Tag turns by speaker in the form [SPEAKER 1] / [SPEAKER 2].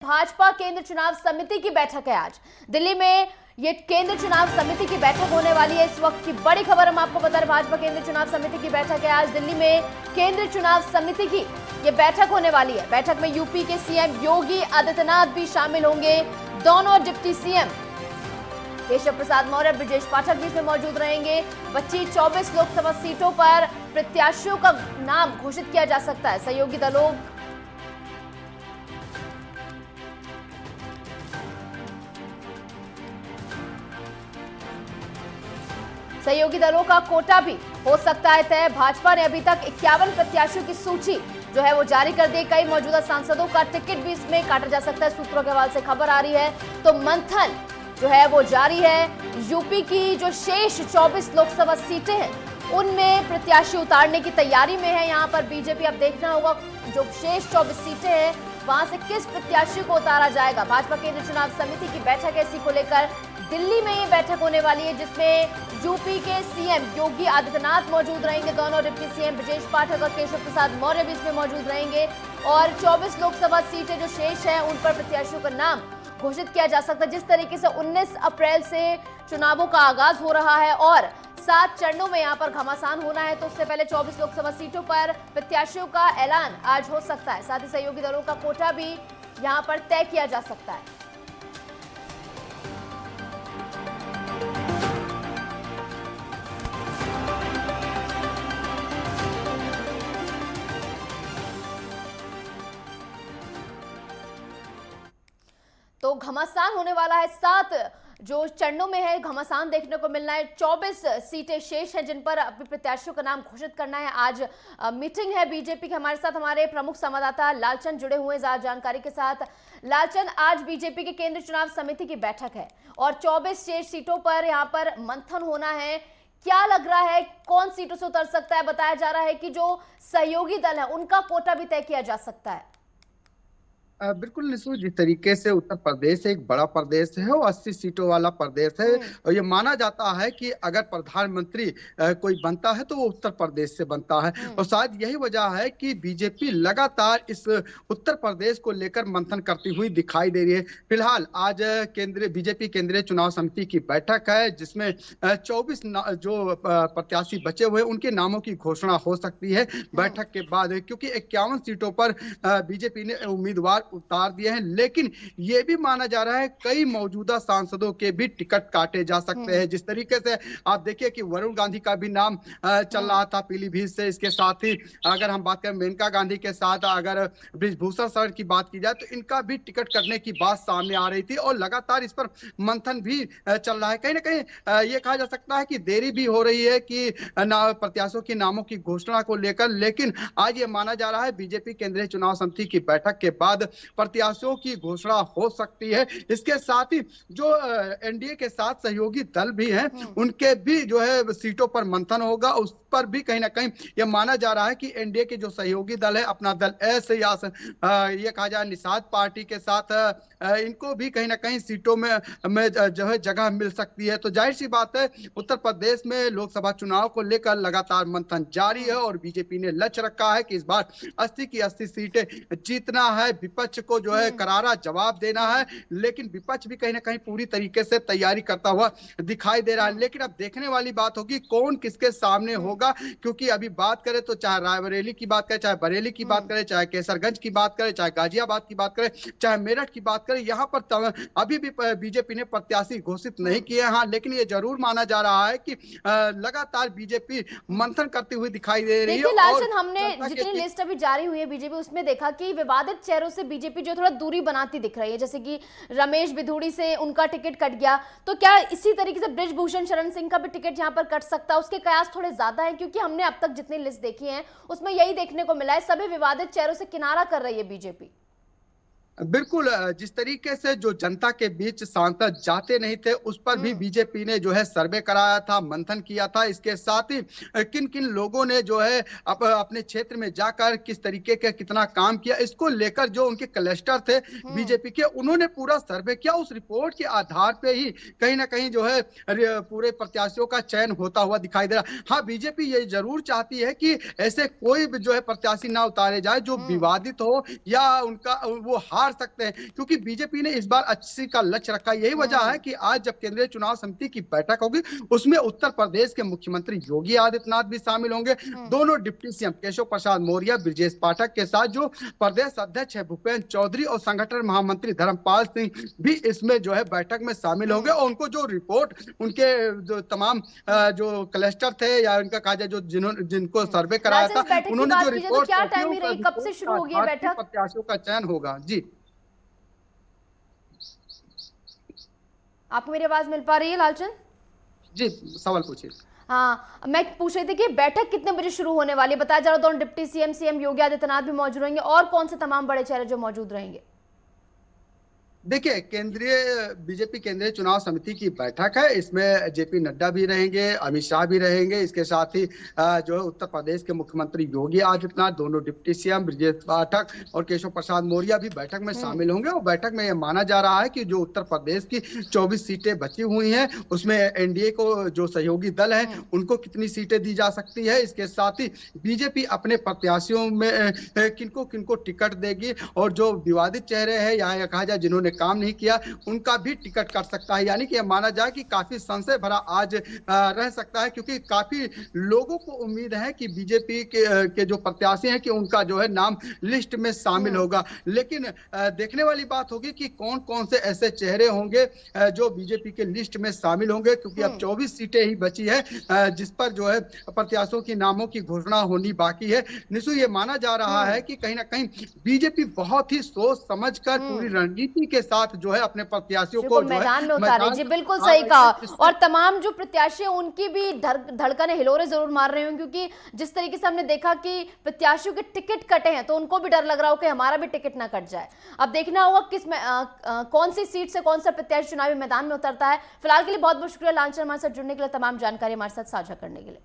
[SPEAKER 1] भाजपा केंद्र चुनाव समिति की बैठक है आज दिल्ली में। ये केंद्र चुनाव समिति की बैठक होने वाली है। इस वक्त की बड़ी खबर हम आपको बता रहे हैं, भाजपा केंद्र चुनाव समिति की बैठक है आज दिल्ली में। केंद्र चुनाव समिति की ये बैठक होने वाली है। बैठक में यूपी के सीएम योगी आदित्यनाथ भी शामिल होंगे। दोनों डिप्टी सीएम केशव प्रसाद मौर्य, ब्रजेश पाठक भी इसमें मौजूद रहेंगे। 25-24 लोकसभा सीटों पर प्रत्याशियों का नाम घोषित किया जा सकता है। सहयोगी दलों का कोटा भी हो सकता है तय। भाजपा ने अभी तक 51 प्रत्याशियों की सूची जो है वो जारी कर दी। कई मौजूदा सांसदों का टिकट भी इसमें काटा जा सकता है। सूत्रों के हवाले से खबर आ रही है तो मंथन जो है वो जारी है। यूपी की जो शेष 24 लोकसभा सीटें हैं उनमें प्रत्याशी उतारने की तैयारी में है। यहाँ पर बीजेपी अब देखना होगा जो शेष 24 सीटें हैं वहां से किस प्रत्याशी को उतारा जाएगा। भाजपा केंद्र चुनाव समिति की बैठक है, इसी को लेकर दिल्ली में ये बैठक होने वाली है जिसमें यूपी के सीएम योगी आदित्यनाथ मौजूद रहेंगे। दोनों डिप्टी सीएम ब्रजेश पाठक और केशव प्रसाद मौर्य भी इसमें मौजूद रहेंगे। और 24 लोकसभा सीटें जो शेष हैं उन पर प्रत्याशियों का नाम घोषित किया जा सकता है। जिस तरीके से 19 अप्रैल से चुनावों का आगाज हो रहा है और 7 चरणों में यहां पर घमासान होना है तो उससे पहले 24 लोकसभा सीटों पर प्रत्याशियों का ऐलान आज हो सकता है। साथ ही सहयोगी दलों का कोटा भी यहां पर तय किया जा सकता है। तो घमासान होने वाला है। 7 जो चरणों में है घमासान देखने को मिलना है। 24 सीटें शेष हैं जिन पर अपने प्रत्याशियों का नाम घोषित करना है। आज मीटिंग है बीजेपी के। हमारे साथ हमारे प्रमुख संवाददाता लालचंद जुड़े हुए हैं ज्यादा जानकारी के साथ। लालचंद, आज बीजेपी के केंद्र चुनाव समिति की बैठक है और 24 शेष सीटों पर यहाँ पर मंथन होना है। क्या लग रहा है कौन सीटों से उतर सकता है? बताया जा रहा है कि जो सहयोगी दल है उनका कोटा भी तय किया जा सकता है।
[SPEAKER 2] बिल्कुल निशु, जिस तरीके से उत्तर प्रदेश एक बड़ा प्रदेश है और 80 सीटों वाला प्रदेश है और ये माना जाता है कि अगर प्रधानमंत्री कोई बनता है तो वो उत्तर प्रदेश से बनता है और शायद यही वजह है कि बीजेपी लगातार इस उत्तर प्रदेश को लेकर मंथन करती हुई दिखाई दे रही है। फिलहाल आज बीजेपी केंद्रीय चुनाव समिति की बैठक है जिसमें 24 जो प्रत्याशी बचे हुए उनके नामों की घोषणा हो सकती है बैठक के बाद, क्योंकि 51 सीटों पर बीजेपी ने उम्मीदवार उतार दिए हैं। लेकिन यह भी माना जा रहा है कई मौजूदा सांसदों के भी टिकट काटे जा सकते हैं। जिस तरीके से आप देखिए कि वरुण गांधी का भी नाम चल रहा था पीलीभीत से। इसके साथ ही अगर हम बात करें मेनका गांधी के साथ अगर बृजभूषण शरण की बात की जाए तो इनका भी टिकट करने की बात सामने आ रही थी और लगातार इस पर मंथन भी चल रहा है। कहीं ना कहीं ये कहा जा सकता है कि देरी भी हो रही है कि प्रत्याशियों के नामों की घोषणा को लेकर। लेकिन आज ये माना जा रहा है बीजेपी केंद्रीय चुनाव समिति की बैठक के बाद प्रत्याशियों की घोषणा हो सकती है। इसके साथ ही जो एनडीए के साथ सहयोगी दल भी हैं उनके भी जो है सीटों पर मंथन होगा। उस पर भी कहीं ना कहीं यह माना जा रहा है कि एनडीए के जो सहयोगी दल है अपना दल एस या ये कहा जाए निषाद पार्टी के साथ इनको भी कहीं ना कहीं सीटों में जो है जगह मिल सकती है। तो जाहिर सी बात है उत्तर प्रदेश में लोकसभा चुनाव को लेकर लगातार मंथन जारी है और बीजेपी ने लक्ष्य रखा है कि इस बार 80 की 80 सीटें जीतना है। विपक्ष को जो है करारा जवाब देना है, लेकिन विपक्ष भी कहीं ना कहीं पूरी तरीके से तैयारी करता हुआ दिखाई दे रहा है। लेकिन अब देखने वाली बात होगी कौन किसके सामने होगा, क्योंकि अभी बात करें तो चाहे रायबरेली की बात करें, चाहे बरेली की बात करें, चाहे केसरगंज की बात करें, चाहे गाजियाबाद की बात करें, चाहे मेरठ की बात करें, यहाँ पर अभी भी बीजेपी ने प्रत्याशी घोषित नहीं किए। हाँ, लेकिन ये जरूर माना जा रहा है कि लगातार बीजेपी मंथन करती हुई दिखाई दे रही है।
[SPEAKER 1] लालचंद, हमने जितनी लिस्ट अभी जारी हुई है बीजेपी उसमें देखा कि विवादित चेहरों से बीजेपी जो थोड़ा दूरी बनाती दिख रही है, जैसे कि रमेश बिधूड़ी से उनका टिकट कट गया। तो क्या इसी तरीके से बृजभूषण शरण सिंह का भी टिकट यहां पर कट सकता है? उसके कयास थोड़े ज्यादा हैं क्योंकि हमने अब तक जितनी लिस्ट देखी है उसमें यही देखने को मिला है, सभी विवादित चेहरों से किनारा कर रही है बीजेपी।
[SPEAKER 2] बिल्कुल, जिस तरीके से जो जनता के बीच सांसद जाते नहीं थे उस पर भी बीजेपी ने जो है सर्वे कराया था, मंथन किया था। इसके साथ ही किन किन लोगों ने जो है अपने क्षेत्र में जाकर किस तरीके का कितना काम किया, इसको लेकर जो उनके क्लस्टर थे बीजेपी के उन्होंने पूरा सर्वे किया। उस रिपोर्ट के आधार पे ही कहीं ना कहीं जो है पूरे प्रत्याशियों का चयन होता हुआ दिखाई दे रहा। हाँ, बीजेपी ये जरूर चाहती है कि ऐसे कोई जो है प्रत्याशी ना उतारे जाए जो विवादित हो या उनका वो हार हार सकते हैं, क्योंकि बीजेपी ने इस बार 80 का लक्ष्य रखा। यही वजह है कि आज जब केंद्रीय चुनाव समिति की बैठक होगी, उसमें उत्तर प्रदेश के मुख्यमंत्री योगी आदित्यनाथ भी शामिल होंगे। दोनों डिप्टी सीएम केशव प्रसाद मौर्य, ब्रजेश पाठक के साथ जो प्रदेश अध्यक्ष है भूपेंद्र चौधरी और संगठन महामंत्री धर्मपाल सिंह भी इसमें जो है बैठक में शामिल होंगे। और उनको जो रिपोर्ट उनके जो तमाम जो क्लस्टर थे या उनका कहा जाए जो जिनको सर्वे कराया था, उन्होंने जो रिपोर्ट
[SPEAKER 1] क्या टाइमिंग रही, कब से शुरू होगी बैठक?
[SPEAKER 2] प्रत्याशियों का चयन होगा। जी,
[SPEAKER 1] आपको मेरी आवाज मिल पा रही है लालचंद?
[SPEAKER 2] जी, सवाल पूछिए।
[SPEAKER 1] हाँ, मैं पूछ रही थी कि बैठक कितने बजे शुरू होने वाली है? बताया जा रहा दोनों डिप्टी सीएम योगी आदित्यनाथ भी मौजूद रहेंगे, और कौन से तमाम बड़े चेहरे जो मौजूद रहेंगे?
[SPEAKER 2] देखिए, बीजेपी केंद्रीय चुनाव समिति की बैठक है। इसमें जेपी नड्डा भी रहेंगे, अमित शाह भी रहेंगे। इसके साथ ही जो है उत्तर प्रदेश के मुख्यमंत्री योगी आदित्यनाथ, दोनों डिप्टी सीएम ब्रजेश पाठक और केशव प्रसाद मौर्य भी बैठक में शामिल होंगे। और बैठक में यह माना जा रहा है कि जो उत्तर प्रदेश की 24 सीटें बची हुई हैं, उसमें एनडीए को जो सहयोगी दल है उनको कितनी सीटें दी जा सकती है। इसके साथ ही बीजेपी अपने प्रत्याशियों में किनको किनको टिकट देगी, और जो विवादित चेहरे हैं या कहा जाए जिन्होंने काम नहीं किया, उनका भी टिकट कर सकता है। यानी कि यह माना जाए कि काफी संशय भरा आज रह सकता है, क्योंकि काफी लोगों को उम्मीद है कि बीजेपी के जो प्रत्याशी हैं कि उनका जो है नाम लिस्ट में शामिल होगा। लेकिन देखने वाली बात होगी कि कौन कौन से ऐसे चेहरे होंगे जो बीजेपी के लिस्ट में शामिल होंगे, क्योंकि अब 24 सीटें ही बची है जिस पर जो है प्रत्याशियों की नामों की घोषणा होनी बाकी है। निशु, ये माना जा रहा है कि कहीं ना कहीं बीजेपी बहुत ही सोच समझकर पूरी रणनीति के साथ जो है अपने प्रत्याशियों को
[SPEAKER 1] मैदान में उतारे। जी, बिल्कुल सही कहा। और तमाम जो प्रत्याशी हैं उनकी भी धड़कनें हिलोरे जरूर मार रहे होंगे, क्योंकि जिस तरीके से हमने देखा कि प्रत्याशियों के टिकट कटे हैं तो उनको भी डर लग रहा हो कि हमारा भी टिकट ना कट जाए। अब देखना होगा कौन सी सीट से कौन सा प्रत्याशी चुनावी मैदान में उतरता है। फिलहाल के लिए बहुत बहुत शुक्रिया लालचंद, हमारे साथ जुड़ने के लिए, तमाम जानकारी हमारे साथ साझा करने के लिए।